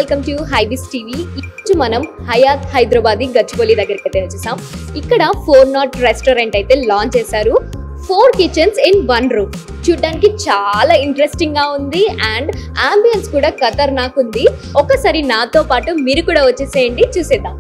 welcome to HyBiz TV. ఈరోజు మనం హయాత్ హైదరాబాద్ గచ్చిబౌలి దగ్గరికి అయితే వచ్చేసాం. ఇక్కడ 4 రెస్టారెంట్ అయితే లాంచ్ చేశారు. 4 కిచెన్స్ ఇన్ 1 రూమ్. చూడడానికి చాలా ఇంట్రెస్టింగ్ గా ఉంది అండ్ అంబియన్స్ కూడా ఖతర్నాక్ ఉంది. ఒకసారి నాతో పాటు మీరు కూడా వచ్చేసేయండి, చూసేద్దాం.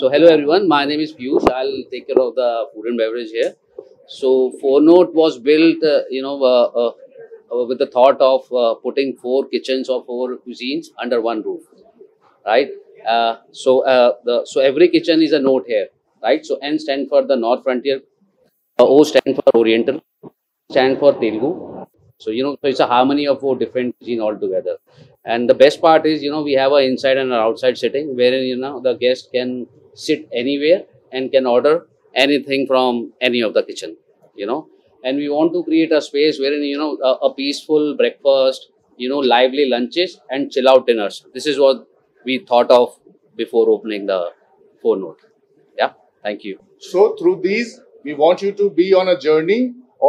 So hello everyone, my name is Piyush. I'll take care of the food and beverage here. So 4Note was built, with the thought of putting 4 kitchens or 4 cuisines under one roof, right? So every kitchen is a note here, right? So N stand for the North Frontier, O stand for Oriental, stand for Telugu. So so it's a harmony of 4 different cuisine all together. And the best part is, we have an inside and an outside sitting, wherein the guest can sit anywhere and can order anything from any of the kitchen, and we want to create a space wherein a peaceful breakfast, lively lunches and chill out dinners. This is what we thought of before opening the 4Note. Yeah, thank you. So through these we want you to be on a journey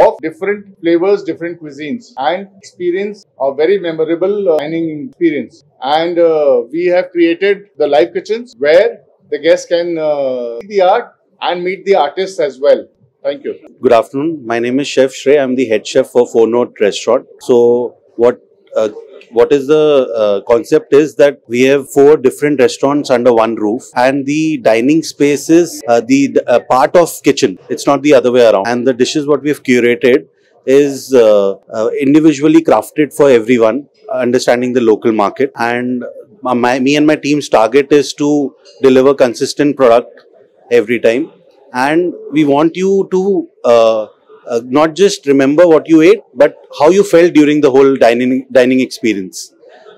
of different flavors, different cuisines, and experience a very memorable dining experience. And we have created the live kitchens where the guests can see the art and meet the artists as well. Thank you. Good afternoon. My name is Chef Shrey. I'm the head chef for 4Note Restaurant. So what is the concept is that we have 4 different restaurants under one roof, and the dining space is the part of kitchen. It's not the other way around. And the dishes what we have curated is individually crafted for everyone, understanding the local market. And me and my team's target is to deliver consistent product every time. And we want you to not just remember what you ate, but how you felt during the whole dining experience.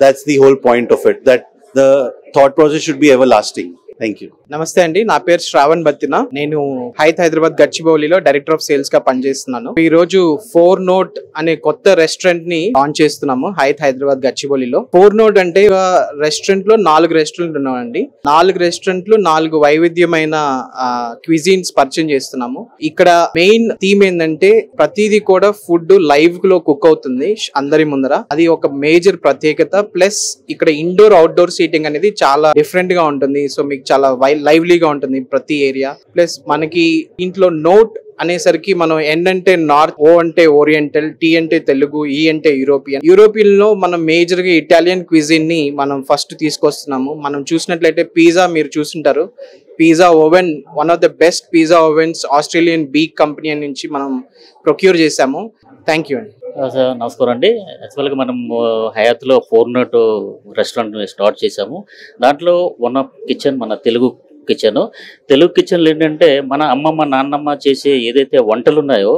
That's the whole point of it, that the thought process should be everlasting. Thank you. నమస్తే అండి, నా పేరు శ్రావణ్ బత్తిన. నేను హైత్ హైదరాబాద్ గచ్చిబౌలిలో director of sales గా పనిచేస్తున్నాను. ఈ రోజు 4Note అనే కొత్త రెస్టారెంట్ ని లాంచ్ చేస్తున్నాము హైత్ హైదరాబాద్ గచ్చిబౌలిలో. 4Note అంటే రెస్టారెంట్ లో 4 రెస్టారెంట్ ఉన్నాయండి. 4 రెస్టారెంట్లు 4 వైవిధ్యమైన క్విజిన్స్ పరిచయం చేస్తున్నాము. ఇక్కడ మెయిన్ థీమ్ ఏంటంటే ప్రతిదీ కూడా ఫుడ్ లైవ్ లో కుక్ అవుతుంది అందరి ముందర. అది ఒక మేజర్ ప్రత్యేకత. ప్లస్ ఇక్కడ ఇండోర్ అవుట్డోర్ సీటింగ్ అనేది చాలా డిఫరెంట్ గా ఉంటుంది. సో మీకు చాలా లైవ్లీగా ఉంటుంది ప్రతి ఏరియా. ప్లస్ మనకి ఇంట్లో నోట్ అనేసరికి మనం N అంటే నార్త్, O అంటే ఓరియంటల్, T అంటే తెలుగు, E అంటే యూరోపియన్ లో మనం మేజర్ గా ఇటాలియన్ క్విజిన్ ని మనం ఫస్ట్ తీసుకొస్తున్నాము. మనం చూసినట్లయితే పిజ్జా మీరు చూస్తుంటారు. Pizza oven, one of the best pizza ovens Australian big company నుంచి మనం ప్రొక్యూర్ చేసాము. థ్యాంక్ యూ అండి. నమస్కారం అండి. యాక్చువల్గా మనం హయాత్లో 4Note రెస్టారెంట్ స్టార్ట్ చేసాము. దాంట్లో వన్ ఆఫ్ కిచెన్ మన తెలుగు కిచెన్లు ఏంటంటే మన అమ్మమ్మ నాన్నమ్మ చేసే ఏదైతే వంటలు ఉన్నాయో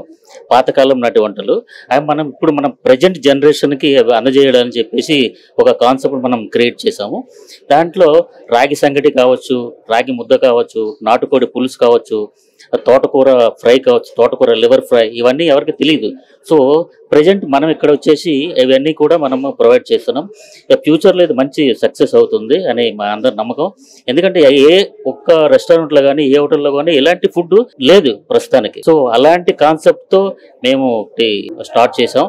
పాతకాలం నాటి వంటలు, అవి మనం ప్రజెంట్ జనరేషన్కి అవి అందజేయడానికి చెప్పేసి ఒక కాన్సెప్ట్ మనం క్రియేట్ చేసాము. దాంట్లో రాగి సంగటి కావచ్చు, రాగి ముద్ద కావచ్చు, నాటుకోడి పులుసు కావచ్చు, తోటకూర ఫ్రై కావచ్చు, తోటకూర లివర్ ఫ్రై, ఇవన్నీ ఎవరికి తెలియదు. సో ప్రజెంట్ మనం ఇక్కడ వచ్చేసి ఇవన్నీ కూడా మనము ప్రొవైడ్ చేస్తున్నాం. ఫ్యూచర్లో ఇది మంచి సక్సెస్ అవుతుంది అని మా అందరి నమ్మకం. ఎందుకంటే ఏ ఒక్క రెస్టారెంట్లో కానీ ఏ హోటల్లో కానీ ఎలాంటి ఫుడ్ లేదు ప్రస్తుతానికి. సో అలాంటి కాన్సెప్ట్తో మేము స్టార్ట్ చేసాం.